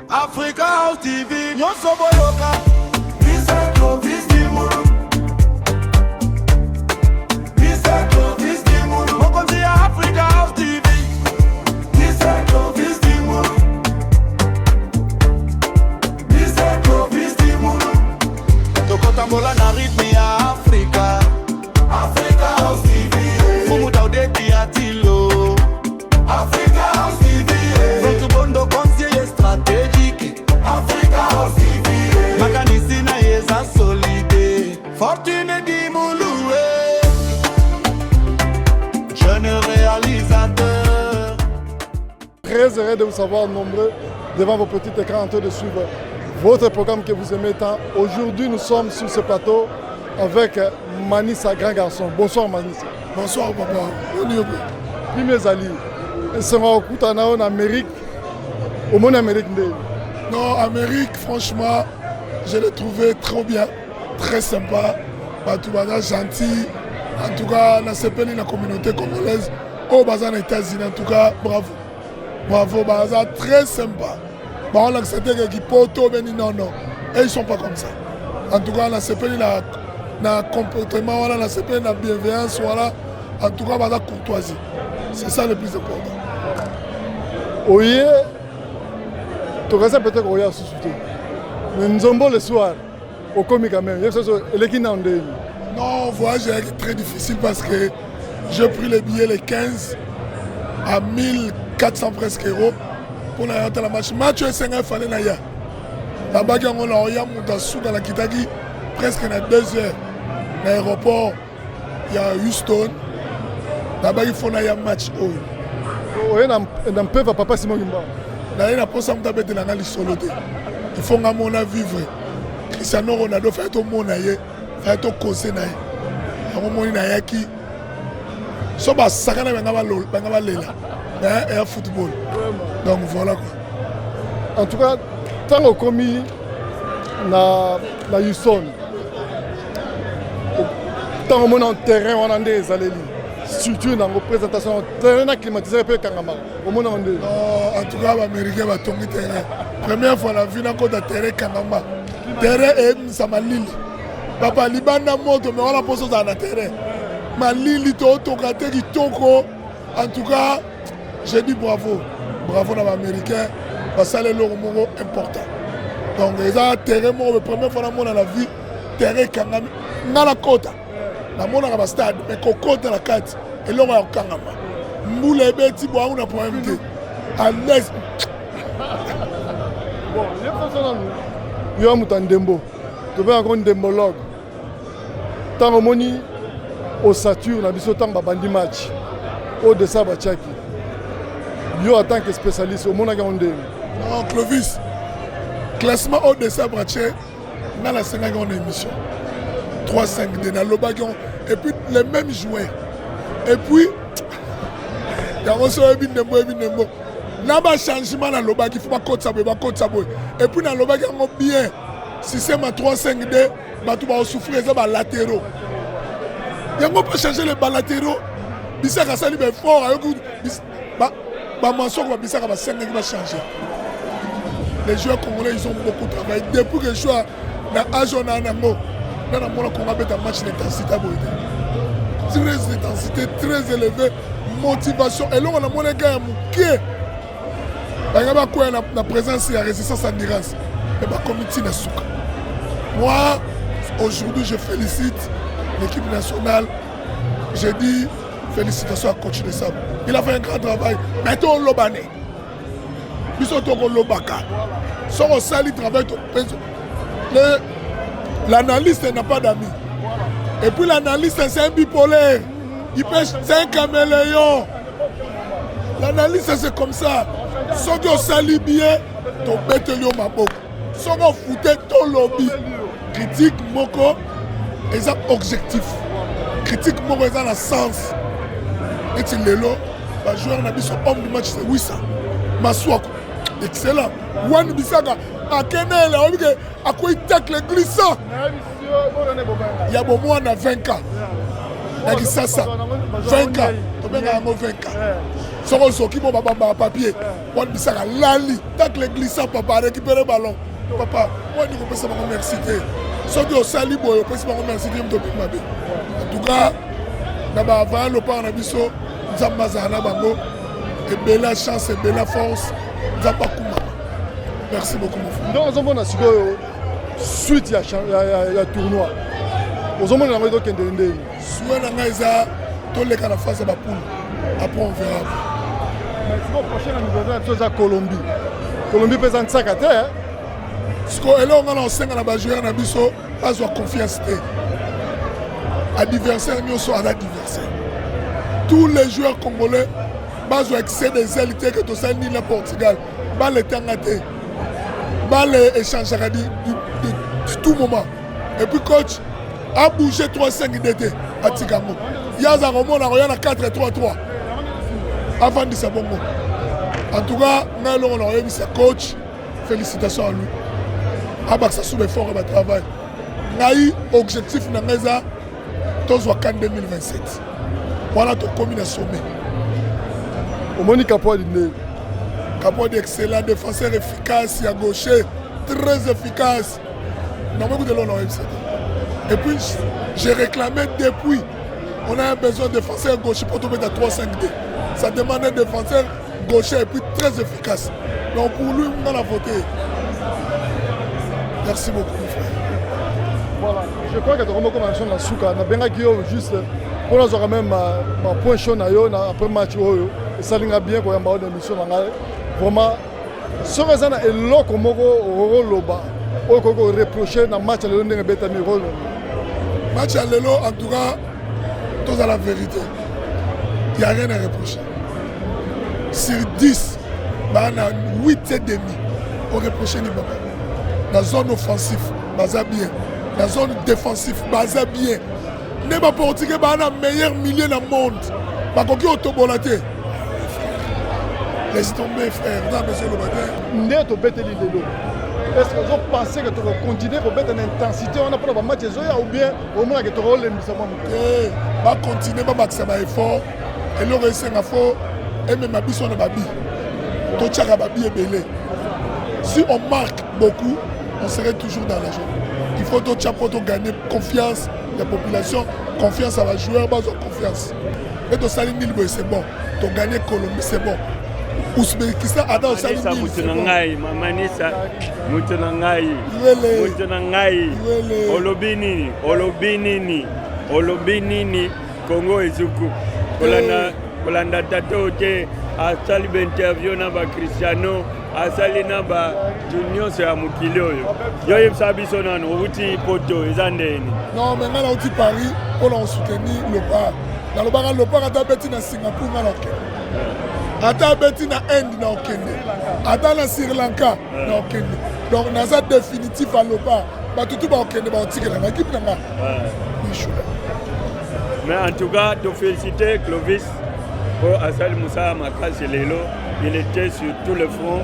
Africa House TV, nyonso boyoka. Mr. Clovis Dimulu. Mr. Clovis Dimulu. Mokonzi ya Africa House TV. Mr. Clovis Dimulu. Mr. Clovis Dimulu. Tokotambola na rythme ya Africa. Africa House TV. Fumu Daudeti Atilo. Africa House TV. From Bondo conseiller stratégique. Africa House TV. Makanisi na yeza solide. Fortune Dimulu. Jeune réalisateur. Très heureux de vous savoir nombreux devant vos petits écrans en train de suivre votre programme que vous aimez tant. Aujourd'hui, nous sommes sur ce plateau avec Manissa, grand garçon. Bonsoir Manissa. Bonsoir papa. Premier Ali. C'est en Amérique. Au monde Amérique. Non, Amérique, franchement, je l'ai trouvé trop bien, très sympa. Batoubana gentil. En tout cas, on a séparé la communauté congolaise au bazar des États-Unis. En tout cas, bravo. Bravo, bazar, très sympa. On a accepté qu'ils poto, mais non, non. Et ils ne sont pas comme ça. En tout cas, on a séparé le comportement, on a séparé la bienveillance, voilà. En tout cas, bazar courtoisie. C'est ça le plus important. Oui, tu restes peut-être au Yaya Soussouté. Mais nous sommes le soir, au comique quand même. Non, voyage est très difficile parce que j'ai pris les billets les 15 à 1400 presque euros pour la match. Match est 5 heures, il fallait aller. Là-bas, on a eu dans la Kitagi presque 2 heures. L'aéroport, il y a Houston. Là-bas, il faut aller un match. Oui, on peut pas papa Simon Gimba. Là, il a pas ça de l'analyse solo. Il faut que vivre. Cristiano Ronaldo fait tout le monde. Fait tout causer. Il y a un monde qui so ba sakana banga lela et football. Donc voilà quoi. En tout cas, tant qu'on commis na Houston, tant qu'on en terrain on a des allées. Surtout dans la présentation, terrain climatisé peu Kangama. Au monde en deux. En tout cas, les Américains vont tomber terrain. Première fois la vie dans le terrain Kangama. Terrain est Samalili. Papa Liban a moto, mais on a posé dans le terrain. Malili Tokate qui toko. En tout cas, j'ai dit bravo. Bravo aux Américains. Parce que c'est le important. Donc, ils ont terrain, la première fois dans la vie, terrain Kangama. Dans la côte. Na mona ka stade mais kokota la carte et l'on va au Kangama mboule beti bo on a pour inviter à l'aise. Bon, les personnes yo mutandembo tu veux encore un démologue tant au moni au Saturne na biso tant babandi match au de ça bachaki yo en tant que spécialiste au mona ka onde non Clovis classement au de ça bachaki dans la 5e émission 3-5 de Nalobagion et puis les mêmes joueurs. Et puis, il y a aussi un Nembo. N'a pas changement dans Lobagi, il faut pas côte sabé. Et puis dans Lobagi, on a bien. Si c'est ma 3-5-2, tu vas souffrir des latéraux. Il y a pas changer les balles latéraux. Bissaka Sali est fort. Bissaka va 5 qui va changer. Les joueurs congolais, ils ont beaucoup travaillé. Depuis que je suis dans Ajona Nango, dans le monde, on a un match d'intensité. Très intensité, très élevée, motivation. Et là, on a mon gars qui est la présence et la résistance en endurance. Et ma comité n'a souka. Moi, aujourd'hui, je félicite l'équipe nationale. J'ai dit félicitations à coach de Sable. Il a fait un grand travail. Maintenant, l'Obane. Ils sont au Lobaka. Ils sont au sali travail. L'analyste n'a pas d'amis. Et puis l'analyste c'est un bipolaire. C'est un caméléon. L'analyste c'est comme ça. Ceux qui ont sali bien, ton bête lion maboko. Ceux qui ont foutu ton lobby. Critique moko, ils ont objectif. Critique moko, ils ont la sens. Et tu l'es là, le joueur n'a pas son homme du match, c'est Wissa. Masouako. Excellent. Wan Bissaka. À Kenel, à quoi il tacle glissant. Il y a bon mois, on a 20 ans. Il y a ça. 20 ans. 20 ans. Soko soki mo baba papier. On dit ça lali. Tant que les glissants papa récupérer ballon. Papa, moi je peux pas merci. Soki au sali boy, on peut pas merci de mabe. En tout cas, d'abord avant le pas na biso, nzamba na bango et belle chance et belle force. Nzamba kuma. Merci beaucoup mon frère. Donc on a suite ya tournoi. Aux hommes on a donc ndende. Souhait na ngaiza to le kana face ba poule. Après on verra. La prochaine nous avons la Colombie. Colombie présente ça à terre. Ce que là on a lancé na ba joueur na biso, pas de confiance. Adversaire nous sont à l'adversaire. Tous les joueurs congolais bas excès des ailes que to ça ni le Portugal. Ba le tangate. Ba le échange à du tout moment. Et puis coach a bougé 3-5 d'été à Tigango. Yaza Romo na roya na 4-3-3. Avant de sa bongo. En tout cas, on a eu sa coach. Félicitations à lui. Abak sa soube fort à travail. Naï objectif na meza tous wa 2027. Voilà ton commune sommet. Au moni Capois d'Inde. Capois d'excellent défenseur efficace, à gaucher, très efficace. Non mais vous de l'on a. Et puis j'ai réclamé depuis on a besoin de défenseur gaucher pour tomber à 3-5-D. Ça demande un défenseur gaucher et puis très efficace. Donc pour lui, on a voté. Merci beaucoup, mon frère. Voilà, je crois que tu as remarqué la chose dans Souka. On a bien juste pour nous avoir même un point chaud après le match. Et ça l'a bien quand on a une émission. Vraiment, ce raison est là comme on loba. On a reproché dans le match à l'Élo. Match à l'Élo, en tout cas, tout à la vérité. Il n'y a rien à reprocher. Sur 10, on a 8,5. On reproche les Baba. Dans la zone offensive, baza bien. Dans la zone défensive, baza bien. Ne pas porter que on a meilleur milieu dans le monde. Pas qu'on ait autobolaté. Laisse tomber, frère. Non, monsieur le matin. N'est-ce pas l'idée? Est-ce que vous pensez que tu vas continuer à mettre une intensité? On a pas de match ou bien au moins que tu vas le miser. Va continuer à mettre un effort. Et le reste, il faut. Et même ma bise, on a babi. Tout ça, babi est belé. Si on marque beaucoup, on serait toujours dans la journée. Il faut tout ça pour gagner confiance de la population, confiance à la joueur, base de confiance. Et tout ça, c'est bon. Tu gagner Colombie, c'est bon. Ouzbékistan, Adam Salim, c'est bon. Manisa, Moutonangaï, Olobinini, Congo et Zoukou. Kolanda Tatote, a sali interview na ba Cristiano, a sali na ba Junior c'est à Mukilo. Yo yeb sabi sonano, outi poto ezandeni. Non, mais là outi Paris pour en soutenir le pas. Dans le bar, le pas à bêti na Singapour na OK. Ata bêti na Inde na OK. Ata na Sri Lanka na OK. Donc naza définitif à le pas. Ba tout ba OK ba otike na équipe na. Mais en tout cas, te féliciter Clovis. Pour Assal Moussa Makas Lelo, il était sur tout le front.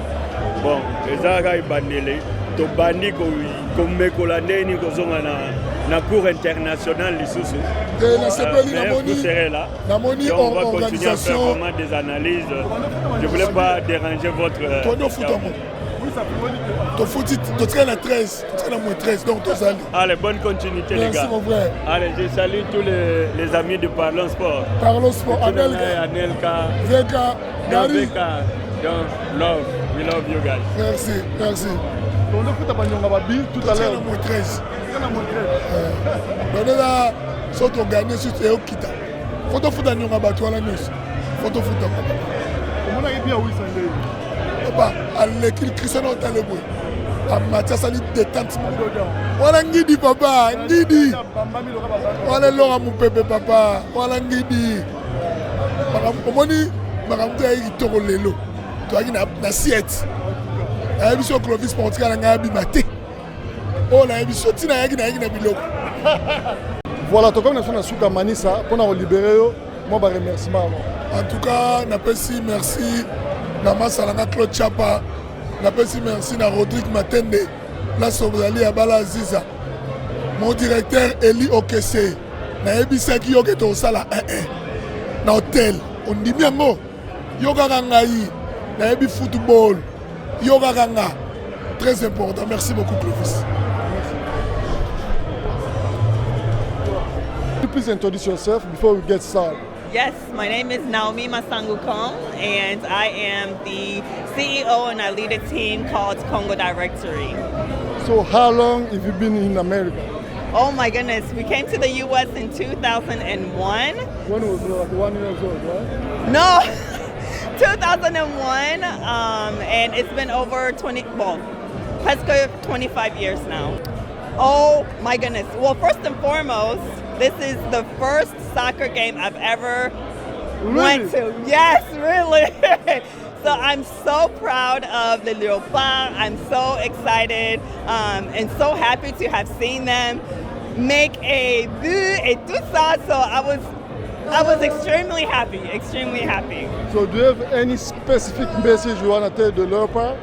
Bon, les Araï Bandele, to bandi comme Mekolande ni kozonga na cour internationale l'issoussou. Vous serez là. On va continuer à faire vraiment des analyses. Je ne voulais pas déranger votre. Ton foot, tu traînes à 13, tu traînes à moins 13, donc tu salue. Allez, bonne continuité. Merci, les gars. Mon frère. Allez, je salue tous les amis de Parlons Sport. Parlons Sport, Anelka, Veka, Gary. Donc, love, we love you guys. Merci, merci. On a fait tout à l'heure. Tu traînes à moins 13. Donc là, si tu gagnes, si tu es au Kita. Faut foot à Nyonga Batou à la news. Faut foot à on a bien oui, ça à l'équipe Cristiano Talebou. À Mathias Ali détente. Voilà Ngidi papa, Ngidi. Voilà Laura mon bébé papa. Voilà Ngidi. Mamoni, maramte ayi toro lelo. Tu as na siete. La émission Clovis Portugal na ngabi maté. Oh la émission tina yagi na biloko. Voilà, to comme na Souka Manisa pour nous libérer moi ba remerciement. En tout cas, napesi merci. Namasalanga Claude Chapa, napesi merci na Rodrigue Matende, place Obali Abala Aziza. Mon directeur Eli Okese, na ebisaki yoke to sala na hôtel. On dit bien ngo, yo kaka ngai nayebi football yo kaka nga très important. Merci beaucoup Clovis. Could you please introduce yourself before we get started? Yes, my name is Naomi Masangu Kong, and I am the CEO and I lead a team called Congo Directory. So how long have you been in America? Oh my goodness, we came to the US in 2001. When was like 1 year old, right? No, 2001, and it's been over 25 years now. Oh my goodness. Well, first and foremost, this is the first soccer game I've ever went to. Yes, really. So I'm so proud of the Léopard. I'm so excited and so happy to have seen them make a but et tout ça. So I was extremely happy. So do you have any specific message you want to tell the Léopard?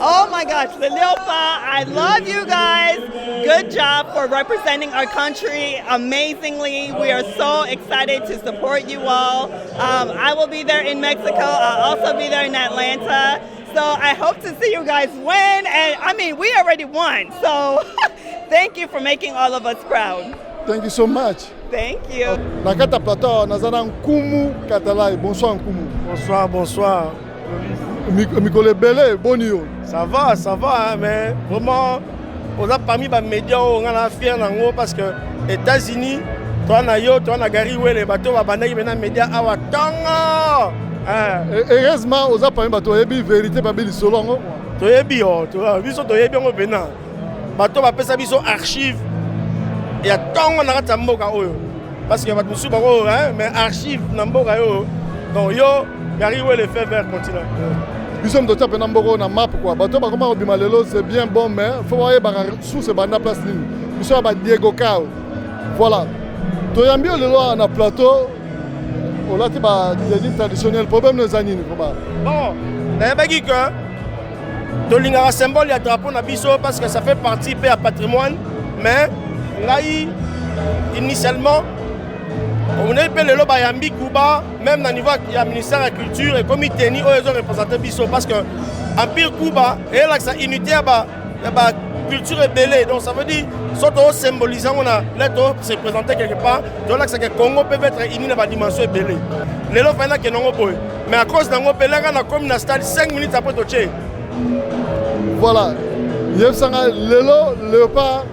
Oh my gosh, the Léopard, I love you guys. Good job for representing our country amazingly. We are so excited to support you all. I will be there in Mexico. I'll also be there in Atlanta. So I hope to see you guys win. And I mean, we already won. So thank you for making all of us proud. Thank you so much. Thank you. Nakata plateau, nazana Nkumu Katalai. Bonsoir Nkumu. Bonsoir. Mikole Bele, bonio. Ça va, hein, mais vraiment, on a parmi les médias, on a fier parce que les États-Unis, toi, on a gari, les bateaux, on a bandé, les médias, awa tongo. Heureusement, on a parmi les bateaux, il y a vérité, pas bien solo. Tu es bien, tu vois, biso, tu es bien au Bénin. Bateau, on appelle ça biso archive. Il y a tongo, on a raté mboka oyo. Parce que bateau, sous baro, mais archive, namboka yo. Donc yo, gari, les faits vers continent. Nous sommes de taper n'amboro na map quoi. Bateau ba comment obimalelo c'est bien bon mais faut voir ba sous ce banda place ligne. Nous sommes à Diego Cao. Voilà. Toyambi le loi na plateau. On a ba des traditionnels problème les années quoi. Bon, n'ayez dit que Tolinga symbole ya drapeau na biso parce que ça fait partie du patrimoine mais là initialement on est appelé le Bayambi Kuba, même au niveau du ministère de la Culture et comité ni ils ont représenté Bisso parce que Empire Kuba et là ça unité la culture est belée donc ça veut dire surtout symbolisant on a là se présenter quelque part donc là que le Congo peut être uni dans la dimension belée. Les lots final que non boy mais à cause d'un opéra on a comme na stade 5 minutes après toucher. Voilà. Yefsanga Lelo Léopard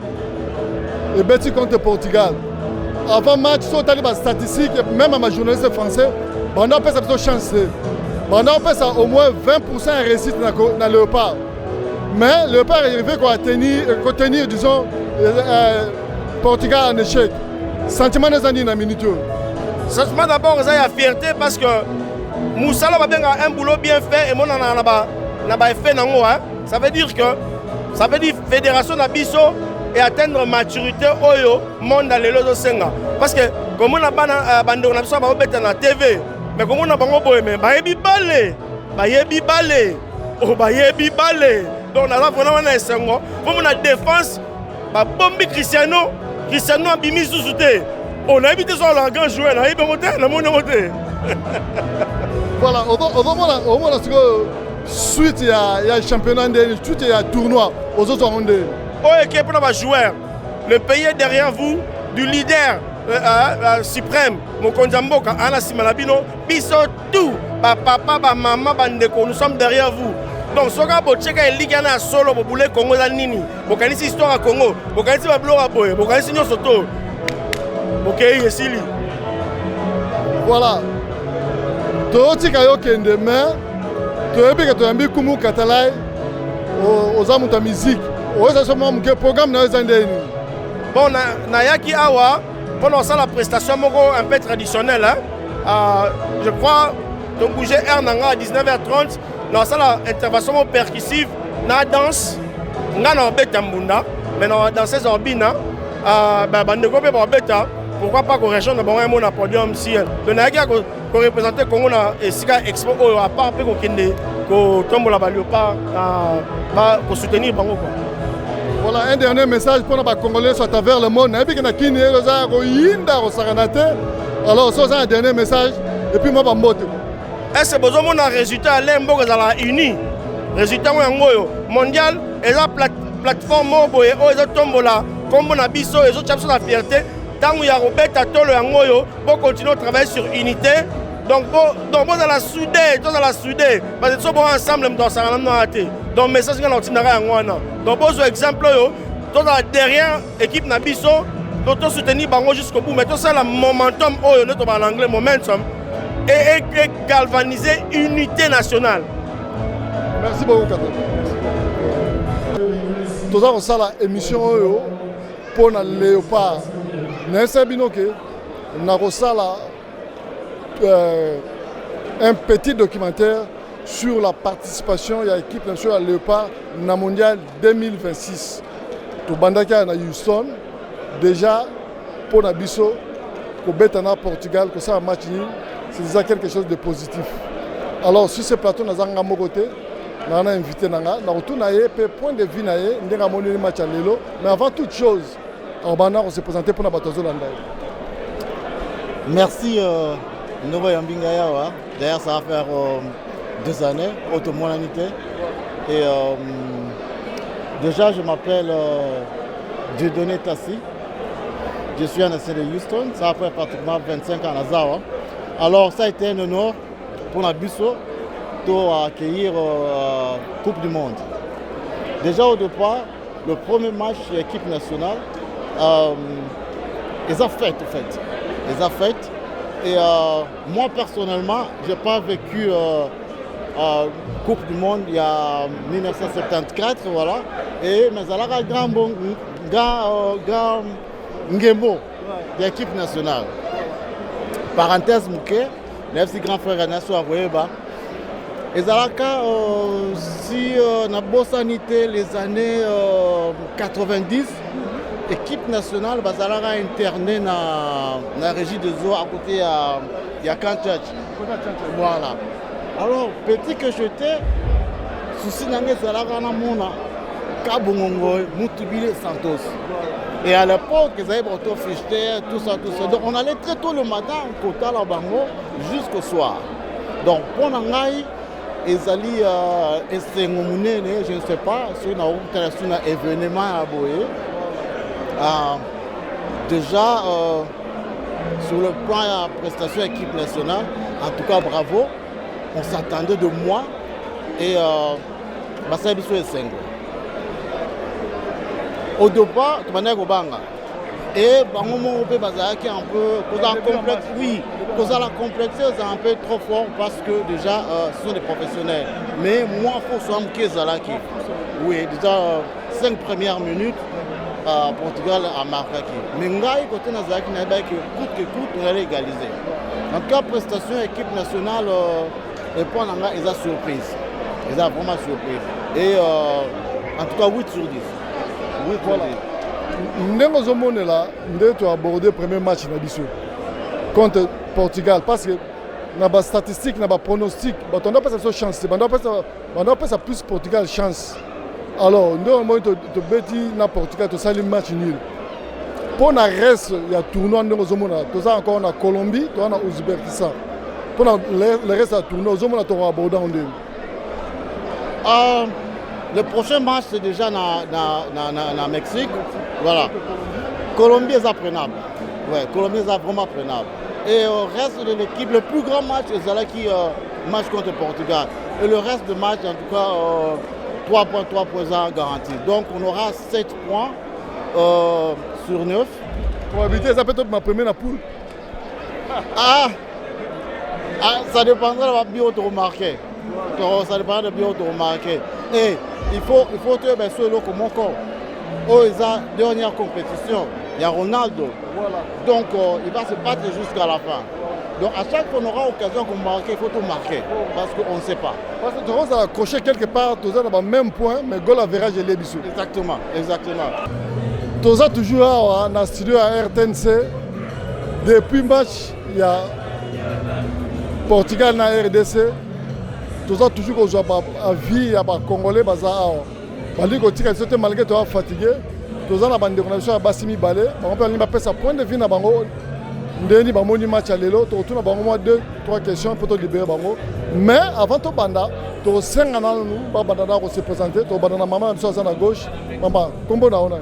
et Betty contre Portugal. Avant le match, on a des statistiques, même à ma journaliste français, on a fait ça chance. On a fait au moins 20% de réussite dans le Léopard. Mais le Léopard est arrivé à contenir, disons, Portugal en échec. Sentiment des années dans la minute. Sentiment d'abord, c'est la fierté parce que Moussa a un boulot bien fait et moi, on a fait. Ça veut dire que Fédération Nabiso et atteindre maturité oyo monde dans les lots senga parce que comme on a bande on a besoin de na TV mais comme on a bango boy mais bayebi balé donc on a vraiment un sengo comme on a défense ba bombi Cristiano a bimi sous-souté on a évité sur la grand joueur là il peut monter la monter voilà au moins suite il y a championnat suite il y a tournoi aux autres rondes. Équipe pour joueurs, le pays est derrière vous, du leader suprême, Mokonjamboka, Anna Simalabino, Biso tout, papa, maman, bandeko, nous sommes derrière vous. Donc, ce que vous checkez, il y a un solo pour bouler Congo la Nini, vous connaissez l'histoire à Congo, vous connaissez la Bloa Boy, vous connaissez Nyo Soto, ok, Yesili. Voilà. Tooti kayo kende mais, toyebi que toyambi kumu katalai aux amuta musique. Le programme bon, Nayaki Awa, pendant ça la prestation un peu traditionnelle. Je crois que bouger R Nanga à 19h30, dans ça l'intervention percussive, na danse, na betambunda, mais dans danseuse orbina, bandeko pe beta, pourquoi pas qu'on région de bon un podium si le Nayaki a représenté Congo na Sika Expo à part pe qu'on kende ko tombola ba Léopard pour soutenir bango quoi. Voilà un dernier message pour les Congolais à travers le monde. Alors ça c'est un dernier message et puis moi je vais est-ce que besoin mon résultat à l'embo ezala uni résultat yango mondial eza plateforme boye o eza tombola comme na biso ezo tchapso la fierté tangu ya robeta tolo yango yo pour continuer à travailler sur unité donc bon dans la soudé parce que so bon ensemble dans ça na raté donc message nga na tinara yango wana donc besoin exemple yo dans la derrière équipe na biso d'auto soutenir bango jusqu'au bout mais tout ça la momentum oyo ne to en anglais momentum et galvaniser unité nationale. Merci beaucoup Kato. Tout ça on ça la émission oyo pour na Léopard. N'est-ce bino que na rosala un petit documentaire sur la participation de l'équipe nationale Léopard na mondial 2026. To bandaka na Houston déjà pour na biso ko betana Portugal ko ça match nul, c'est déjà quelque chose de positif. Alors sur ce plateau na zanga mokote na invité nanga na retourna pe point de vue na ye ndenga moni match à lelo mais avant toute chose on s'est présenté pour la Batozo Landa. Merci Novo Yambingaya. D'ailleurs ça va faire 2 années auto monanité et déjà je m'appelle Dieudonné Tassi. Je suis un ancien de Houston, ça va faire pratiquement 25 ans à Zawa. Alors ça a été un honneur pour la Bissau d'accueillir Coupe du Monde. Déjà au départ, le premier match de l'équipe nationale, ils ont fait en fait. Ils ont fait. Et moi personnellement, je n'ai pas vécu Coupe du Monde il y a 1974, voilà. Et mais ça a grand Ngembo de l'équipe nationale. Parenthèse Mouké, le grand frère Nassou Aroueba. Et ça si on a sanité les années 90, l'équipe nationale a interné dans la régie de Zo à côté de Kanchach. Voilà. Alors, petit que j'étais, souci n'angé Zalaga Namona, Kabongongo, Moutubile Santos. Et à l'époque, ils avaient porté ficheté, tout ça. Donc on allait très tôt le matin, côté à la bango, jusqu'au soir. Donc pour Nangaï, ils allaient essayer je ne sais pas, si on a un événement à Boé. Déjà, sur le plan de la prestation équipe nationale, en tout cas bravo, on s'attendait de moi et Bassa Bissou et Sengo. Au départ, tu m'as dit et on peut baser un peu complexe. Oui, la complexité c'est un peu trop fort parce que déjà ce sont des professionnels. Mais moi, il faut que je sois oui, déjà 5 premières minutes, Portugal a marqué. Mais côté Nazaki, coûte que coûte, on allait égaliser. En tout cas, prestation équipe nationale, et pour Nanga, ils ont surprise. Ils ont vraiment surprise. Et en tout cas, 8 sur 10. Oui, voilà. Nous avons abordé le premier match contre Portugal parce que dans les statistiques, dans les pronostics, on doit pas sa chance. On doit pas plus Portugal chance. Alors, nous avons dit Portugal to sali match nul. Pour le reste, il y a tournoi nous avons encore en Colombie, en Ouzbékistan. Pour le reste du tournoi, nous avons abordé le prochain match, c'est déjà dans Mexique. Voilà. Colombie est apprenable. Ouais, Colombie est vraiment apprenable. Et au reste de l'équipe, le plus grand match, c'est là qui match contre le Portugal. Et le reste de match, en tout cas, 3 points garantis. Donc on aura 7 points sur 9. Probabilité, ça peut être ma première poule. Ça dépendra de la bio-remarqué. Ça dépendra de la bio-remarqué. Et il faut te mettre sur le comme encore. Oh, ils ont dernière compétition. Il y a Ronaldo. Voilà. Donc il va se battre jusqu'à la fin. Donc à chaque fois qu'on aura occasion de marquer, il faut tout marquer. Parce qu'on ne sait pas. Parce que tu vas accrocher quelque part, tu as le même point, mais goal à verrage et les bisous. Exactement, exactement. Tu as toujours dans le studio à RTNC. Depuis le match, il y a Portugal dans la RDC. Tu as toujours à vie, à Congolais, malgré que tu es fatigué. Tu as la bande de connexion à Bassimi Balé. On peut aller sa point de vue dans ndeni bamoni match à lelo tokotuna bango mwa 2-3 questions pour libérer bango mais avant tobanda tosenga nanu babanda na se présenter tobanda na mama biso aza na gauche mama kombo na ona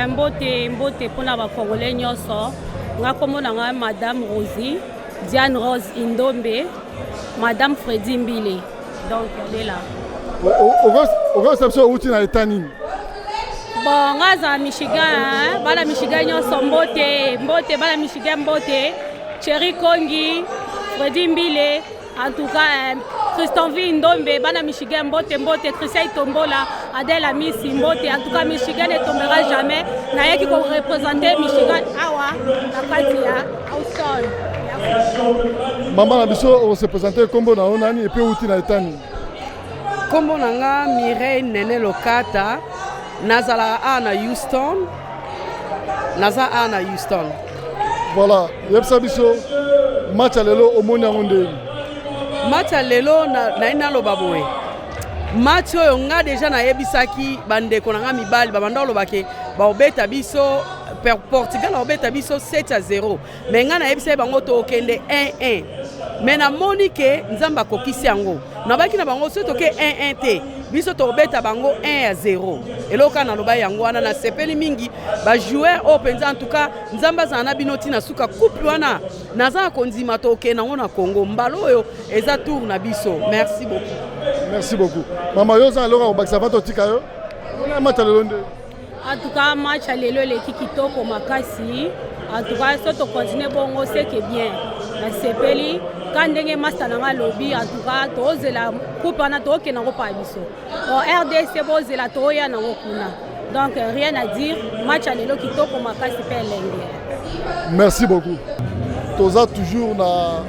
mbote mpona bacongolais nyonso nga kombo na nga madame Rosie Diane Rose Indombe madame Freddy Mbile donc lela okosa biso outi na eta nini bon nga za Michigan bana Michigan nyonso mbote bana Michigan mbote Thierry Kongi Freddy Mbile en tout cas Tristan V Ndombe bana Michigan mbote Christian Tombola Adèle Amisi mbote en tout cas Michigan ne tombera jamais na yaki ko représenter Michigan awa na kati ya Houston mama na biso on se présenter kombo na onani et puis outi na etani kombo na nga Mireille Nene Lokata nazala na Houston voilà yebisa biso match à lelo omoni yango ndeni match à lelo na inaloba boye match oyo nga deja nayebisaki bandeko na nga mibali babanda olobake baobeta biso Portugal baobeta biso 7-0 mais nga nayebisaki bango tokende 1-1 mais namoni ke nzambe akokisi yango nabaki na bango so toke 1-1 te biso tobeta bango 1-0 eloka naloba yango wana na sepeli mingi ba joueur o penza en tout cas nzamba za na bino tina suka coupe wana naza kondima toke nango na Congo mbalo oyo eza tour na biso merci beaucoup mama yoza alora obakisa vato tika yo on a match lelo nde en tout cas match lelo leki kitoko makasi en tout cas so to continuer bongo c'est que bien na sepeli quand ndenge master na lobby en tout cas tozela coupe na toke na kopa biso au RDC bozela toya na kuna donc rien à dire match lelo kitoko makasi pe lenge merci beaucoup toza toujours na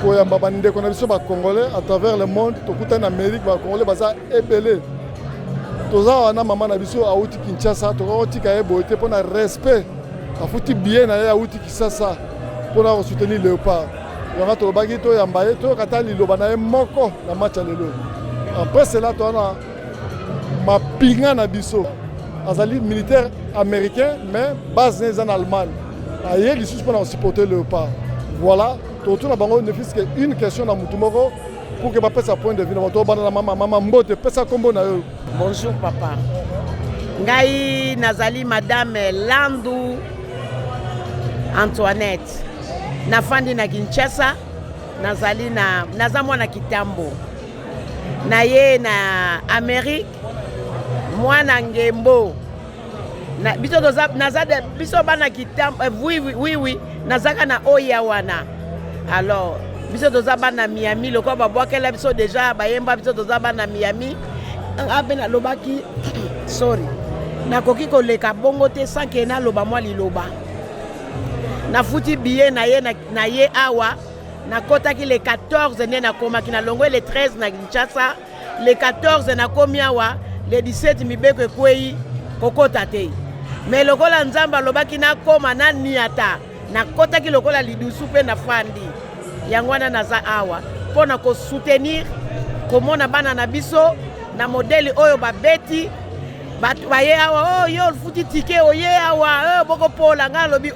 koyamba bande ko na biso ba congolais à travers le monde tokuta na Amérique ba congolais baza ebele toza wana mama na biso auti Kinshasa tokoti ka ebote pona respect afuti bien na ya auti Kinshasa pona soutenir Léopard yanga tolobaki toyamba ye toyokata liloba na ye moko na match ya lelo après cela toana mapinga na biso azali militaire américain mais base eza na Allemagne aye lisusu mpona kosupporter Léopard voilà totuna bango ne fils que une question na mutu moko pour que bapesa point de vue na bato bana na mama mbote pesa kombo na yo. Bonjour papa ngai nazali madame Landu Antoinette nafandi na Kinshasa naza mwana kitambo naye na Amérique mwana ngembo na biso bana kitambo oui nazaka na oya wana alors biso toza bana Miami loko babwakela biso déjà bayemba biso toza bana Miami abe na lobaki sorry nakoki koleka bongo te sans que na loba mwa liloba na futi billet na ye awa na kotaki le 14 nde na komaki na longwe le 13 na Kinshasa le 14 na komi awa le 17 mibeko ekwei kokota te mais lokola nzamba lobaki na koma na niata na kotaki lokola lidusu pe na fandi yango wana naza awa pona ko soutenir komona bana na biso na modèle oyo babeti baye awa yo futi tike oye awa boko pola nga lobi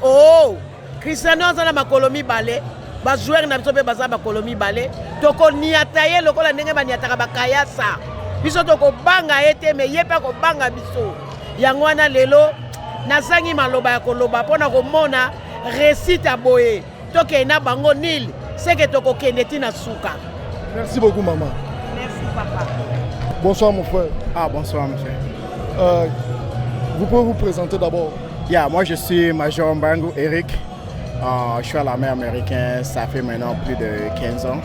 Cristiano azana makolo mibale ba joueur na biso pe baza makolo mibale toko niata ye lokola ndenge baniataka bakayasa biso toko banga ete me ye pe ko banga biso yango wana lelo nazangi maloba ya koloba pona komona réussite aboye toke na bango nil c'est que toko kendeti na suka. Merci beaucoup maman. Merci papa. Bonsoir mon frère. Bonsoir monsieur. Vous pouvez vous présenter d'abord? Moi je suis Major Mbangu Eric. Je suis à l'armée américaine, ça fait maintenant plus de 15 ans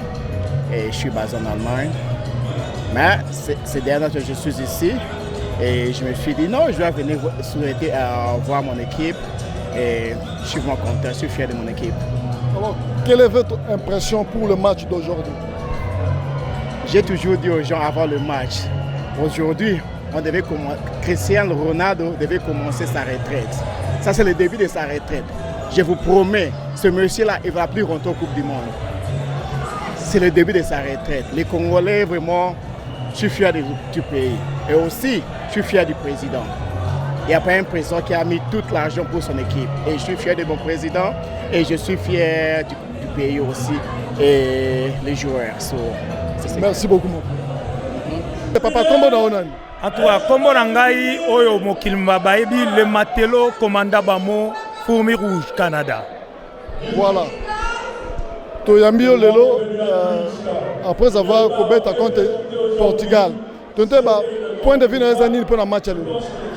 et je suis basé en Allemagne. Mais ces derniers temps je suis ici et je me suis dit non, je dois venir souhaiter voir mon équipe et je suis vraiment content, je suis fier de mon équipe. Alors, quelle est votre impression pour le match d'aujourd'hui? J'ai toujours dit aux gens avant le match, aujourd'hui, Cristiano Ronaldo devait commencer sa retraite. Ça, c'est le début de sa retraite. Je vous promets, ce monsieur-là, il ne va plus rentrer aux Coupe du Monde. C'est le début de sa retraite. Les Congolais, vraiment, je suis fier du pays. Et aussi, je suis fier du président. il n'y a pas un président qui a mis tout l'argent pour son équipe. Et je suis fier de mon président et je suis fier du pays aussi et les joueurs. So, merci beaucoup. Papa, comment on a? En tout cas, comme on a eu au Mokilmba Baïbi, le Matelo commanda Bamo, Fourmi Rouge, Canada. Voilà. Toyambio Lelo, après avoir combattu contre Portugal. Tu as point de vue dans les années pour le match.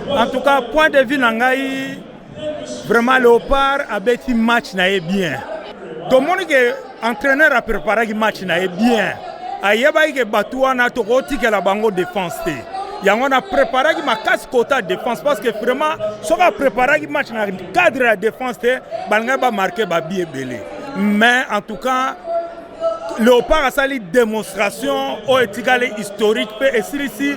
En tout cas, point de vue Nangaï, vraiment Léopard a bâti match bien. Tout le monde que entraîneur a préparé le match bien. Ayeba que Batouana Toroti que la bango défense. Il y a préparé ma casse quota défense parce que vraiment, si on a préparé le match dans le cadre de la défense, on va marquer Babi Belé. Mais en tout cas, Léopard a sali démonstration au étigalé historique et ici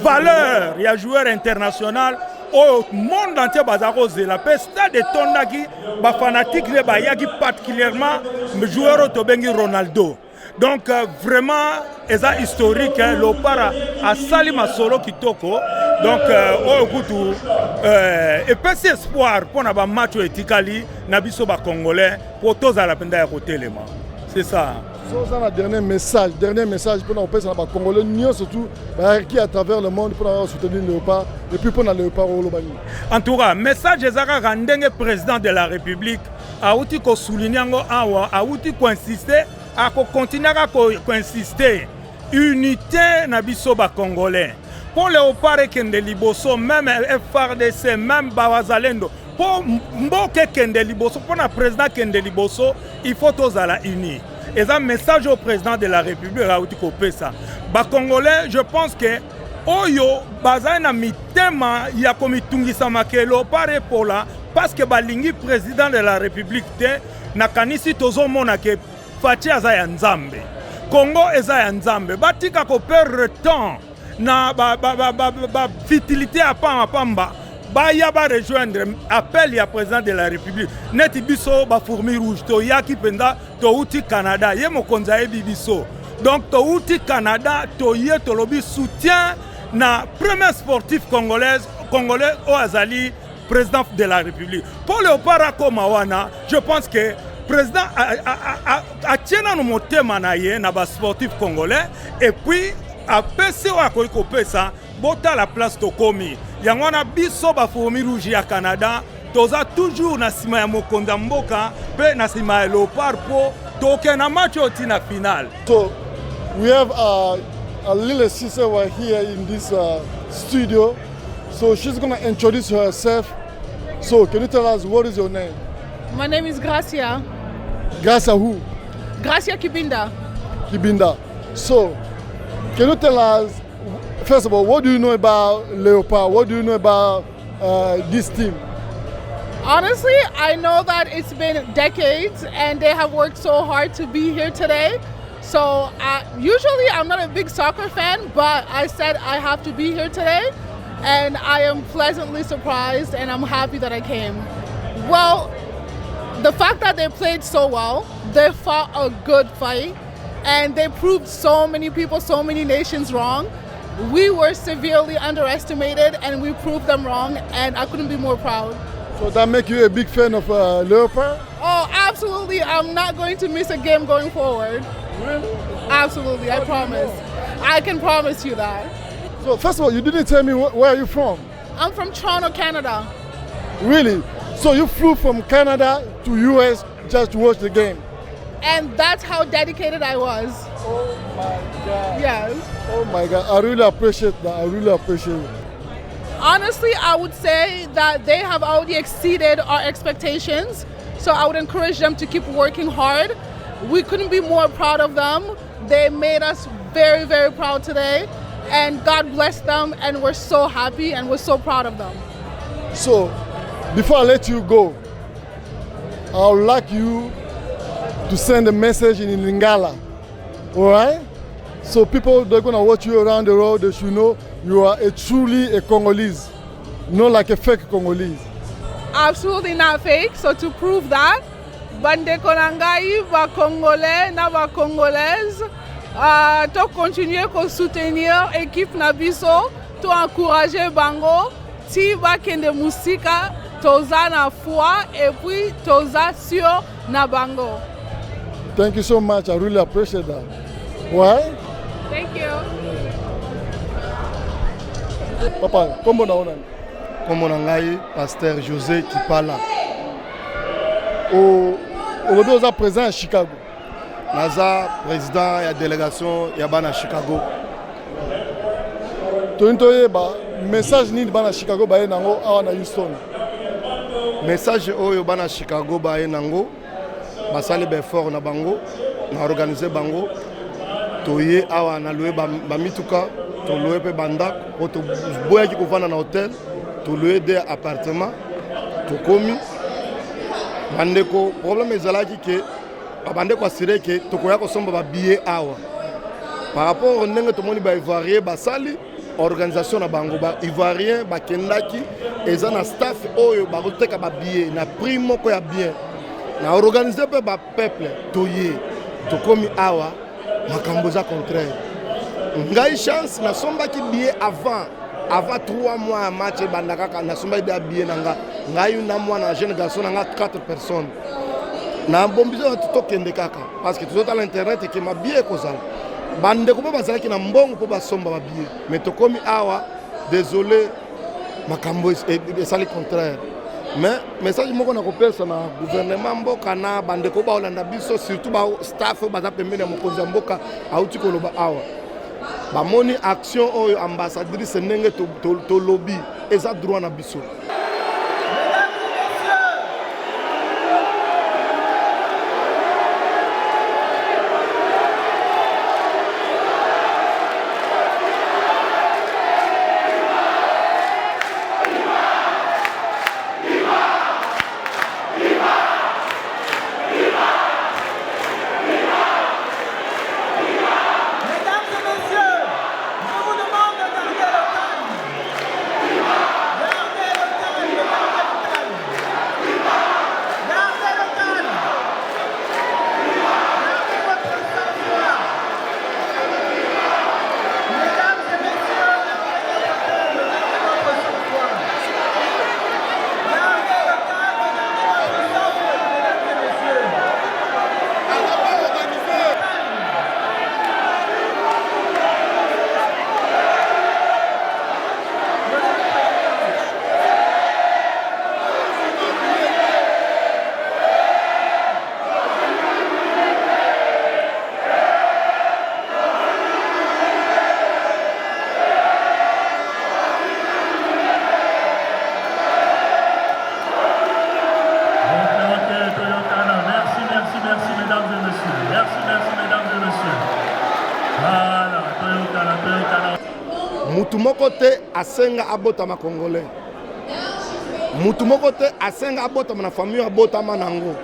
valeur. Il y a joueur international au monde entier bazarose la stade de Tondaki, ba fanatique les bayaki particulièrement joueur Tobengi Ronaldo. Donc vraiment, c'est historique. Léopard a sali ma solo kitoko. Donc au goût et petit espoir pour na ba match etikali na biso ba congolais pour tous à la peine de téléma. C'est ça. C'est un dernier message pour nous les Congolais, surtout qui à travers le monde pour soutenir le Léopard et puis pour le Léopard au Lobani. En tout cas, message est que le président de la République a outil qu'on souligne a outil qu'on insister à continuer à insister unité na biso ba Congolais. Pour le Léopard et Kende Liboso, même FRDC, même Bawazalendo, pour Mboke Kende Liboso, pour le président Kende Liboso, il faut tous à la unis. Et ça, message au président de la République, Raouti Kopesa. Ba Congolais, je pense que Oyo, Bazana Mitema, Yakomi Tungisa Makelo, pare pour là, parce que Balingi, président de la République, Nakanisi Tozo Monake, Fati Azaya Nzambe. Congo Ezaya Nzambe. Batika ko perdre temps, na futilité à Pamba. Baya ba rejoindre appel ya président de la République neti biso ba fourmi rouge to yaki penda to uti Canada ye mokonza e bibiso donc to uti Canada to ye to lobi soutien na premier sportif congolais au azali président de la République pour Léopard Komawana. Je pense que président a tiena no motema na ye na ba sportif congolais et puis a PCO a koikopesa bota la place to komi. Yangwana biso ba fourmi rouge ya Canada toza toujours na sima ya mokonda mboka pe na sima ya Léopard po toke na match na final. So we have a little sister right here in this studio, so she's gonna introduce herself. So can you tell us what is your name? My name is Gracia. Gracia who? Gracia Kibinda. Kibinda. So can you tell us, first of all, what do you know about Léopard? What do you know about this team? Honestly, I know that it's been decades and they have worked so hard to be here today. So usually I'm not a big soccer fan, but I said I have to be here today. And I am pleasantly surprised and I'm happy that I came. Well, the fact that they played so well, they fought a good fight, and they proved so many people, so many nations wrong. We were severely underestimated and we proved them wrong, and I couldn't be more proud. So that makes you a big fan of Léopard? Oh, absolutely. I'm not going to miss a game going forward. Really? Absolutely, I promise. I can promise you that. So first of all, you didn't tell me where are you from? I'm from Toronto, Canada. Really? So you flew from Canada to US just to watch the game? And that's how dedicated I was. Oh my God. Yes. Oh my God, I really appreciate that. I really appreciate it. Honestly, I would say that they have already exceeded our expectations. So I would encourage them to keep working hard. We couldn't be more proud of them. They made us very, very proud today. And God bless them, and we're so happy and we're so proud of them. So, before I let you go, I would like you to send a message in Lingala, all right? So people, they're gonna watch you around the world, they should know you are truly a Congolese, not like a fake Congolese. Absolutely not fake, so to prove that, Bande Konangai, ba Congolais, na ba Congolaise, to continuer à soutenir l'équipe Nabiso, to encourager Bango, ti bakende musika toza na foi et puis toza sur na bango. Thank you so much. I really appreciate that. Why? Thank you. Papa, comment on a? Comme on a eu pasteur José Kipala. Aujourd'hui, vous êtes présent à Chicago. Naza président de la délégation Yabana Chicago. Message ni bana Chicago ba nango awana Houston. Message oyo bana Chicago ba nango basali be fort na bango na organiser bango toye awana loué ba mituka to loué pe banda ko to boya ki kovana na hôtel to loué des appartements to komi bandeko problème ezalaki ke bandeko assuré ke to koya ko somba ba billet awa par rapport ndenge to moni ba ivoirien basali organisation na bango ba ivoirien ba kendaki eza na staff oyo ba koteka ba billet na prix moko ya bien na organiser pe ba peuple toye to komi awa makambo za contraire ngai chance na sombaki billet avant 3 mois à match bandaka na sombaki da billet nanga ngai na mwana jeune garçon nanga 4 personnes na bombizo to kende kaka parce que tout à l'internet que ma billet kozala bande ko ba zalaki na mbongo po ba somba ba billet mais to komi awa désolé makambo et ça le contraire mais message moko na kopesa na gouvernement mboka na bande ko ba olanda biso surtout ba staff ba za pembeni ya mokonzi mboka auti ko loba awa ba moni action oyo ambassadrice ndenge to lobby eza droit na biso. Mutu moko te asenga abotama congolais. Mutu moko te asenga abotama na famille abotama nango.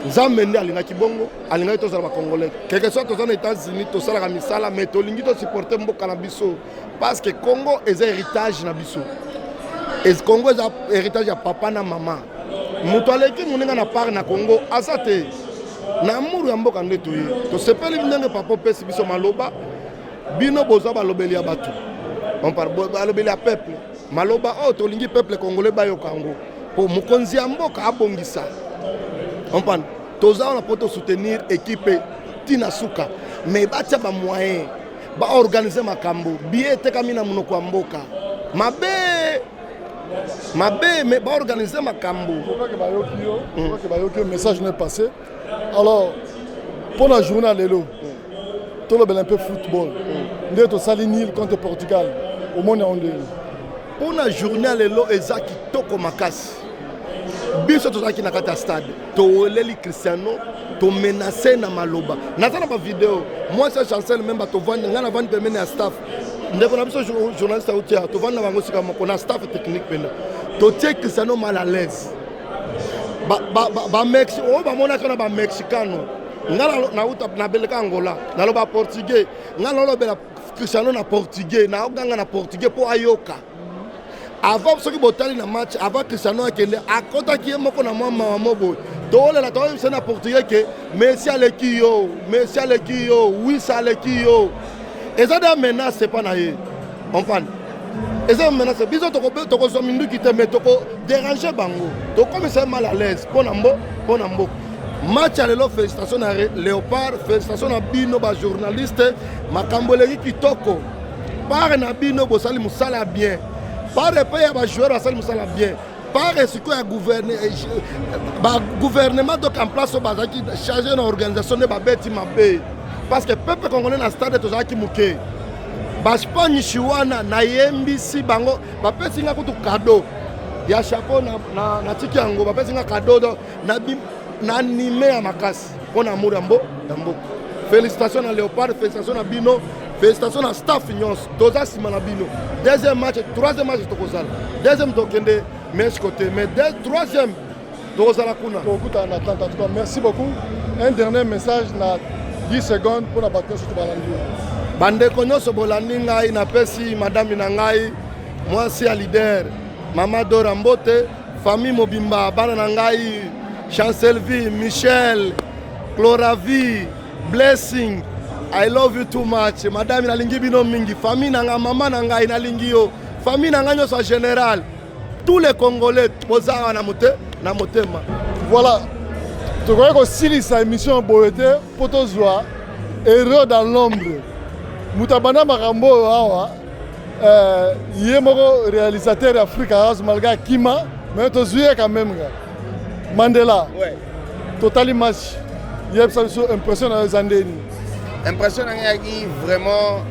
Nzambe ndi alingaki bongo, alingaki tozala ba congolais. Quelque soit tozana aux États-Unis, tozala ka misala, mais tolingi to supporter mboka na biso parce que Congo est un héritage na biso. Et Congo est un héritage ya papa na maman. Mutu aleki muninga na part na Congo azate. Na muru ya mboka ndeto ye. To sepeli ndenge papa pesi biso maloba. Bino boza ba lobeli ya batu. On parle balobeli ya peuple. Maloba o to lingi peuple congolais ba yo kango. Po mukonzi ya mboka abongisa. On parle toza on a poto soutenir équipe Tina Suka. Mais batia ba moyen ba organiser makambo. Billet tekamina munoko mboka. Mabe mais ba organiser makambo. Faut que bayoki message n'est passé. Alors pour la journée lelo tout le un peu football. Ndé to sali nil contre Portugal au monde en deux. Pour la journée lelo ezaki toko makasi. Biso tozaki na kata stade. To leli Cristiano to menacer na maloba. Natana ba vidéo. Moi c'est chancel même ba to vendre ngana vendre pemene ya staff. Ndeko na biso journaliste autia to vendre bango sika moko na staff technique pena. To tie Cristiano mal à l'aise. Ba Mexique o ba mona kana ba mexicano. Ngala na uta na beleka Angola na loba portugais ngala lobela Cristiano na portugais na oganga na portugais po ayoka avant soki botali na match avant Cristiano akende akota ki moko na mama mobo tole la tole na portugais ke Messi aleki yo oui ça aleki yo eza da menace c'est pas na ye on parle Et ça menace biso toko so mindu qui te met toko déranger bango. Donc comme c'est mal à l'aise pour nambo. Match à l'élo, félicitations à Léopard, félicitations à Bino, ba journaliste, Makamboleri Kitoko. Par Nabino, Bosali Moussala bien. Par les pays à joueur, Bosali Moussala bien. Par ce que le gouvernement donc en place au Bazaki, chargé l'organisation de Babeti Mabé. Parce que le peuple congolais dans le stade est aussi Mouké. Baspa Nishiwana, Nayembisi, Bango, Bapeti n'a pas de cadeau. Il y a chapeau na Tikiango, Bapeti n'a cadeau, n'animé à Makasi. Pour l'amour d'Ambo. Félicitations à Léopard, félicitations à Bino, félicitations à Staff Nyons, Doza Simanabino. Deuxième match, troisième match, Tokosal. Deuxième Tokende, mais côté, mais troisième, Tokosala Kuna. Merci beaucoup. Un dernier message, 10 secondes pour la bataille sur Balandi. Bande Konyoso Bolandi Ngai, Napesi, Madame Nangai, moi c'est un leader, Maman Dorambote, famille Mobimba, Bananangai, Chancelvi, Michel, Chloravi, Blessing, I love you too much. Madame Nalingi Bino Mingi, famille Nanga, Maman Nangai Nalingio, famille Nanga en général, tous les Congolais, Bozara Namotema. Voilà, tu crois que si cette émission Boyete, Potozwa, héros dans l'ombre, Moutabana Marambo, Yemoro, réalisateur africain, Malga Kima, mais tu es quand même. Mandela, ouais. Total match. Il y a une impression dans les années. Impression vraiment.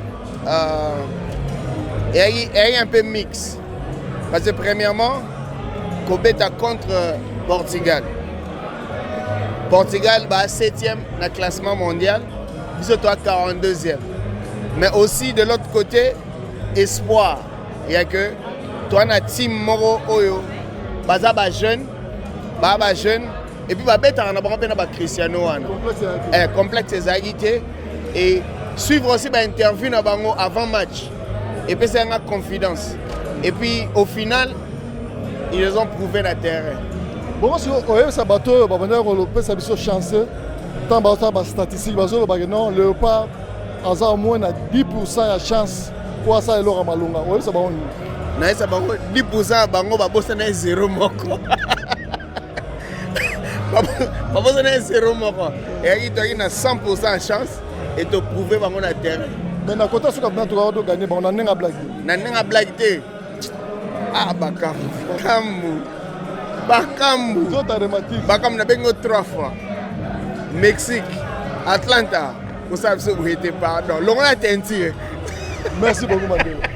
Il y a un peu mix. Parce que premièrement, Kobe est contre Portugal. Portugal est 7e dans le classement mondial. Ils sont 42e. Mais aussi de l'autre côté, espoir. Il y a que toi, tu as team Moro Oyo, Bazaba jeune. Baba jeune et puis Babeta on a pas Cristiano complexe exagité et suivre aussi interview na bango avant match et puis c'est une confidence et puis au final ils ont prouvé la terrain. Bon si on ça bateau babana ko lopé ça biso chance tant ba statistique bazo ba non Léopard asa au moins na 10% de chance pour ça et Laurent Malonga. Ouais ça ba on na ça bango 10% bango ba bossa na 0 moko. Pas besoin d'un 0 moko. Et il a 100% de chance et te prouver que tu as terrain. Mais dans le côté, tu as gagné, on a une blague. On a une blague. Ah, Bakam. Bakam, on a bien 3 fois. Mexique, Atlanta, vous savez ce que vous n'êtes pas. Donc, on a tenté. Merci beaucoup, Mandela.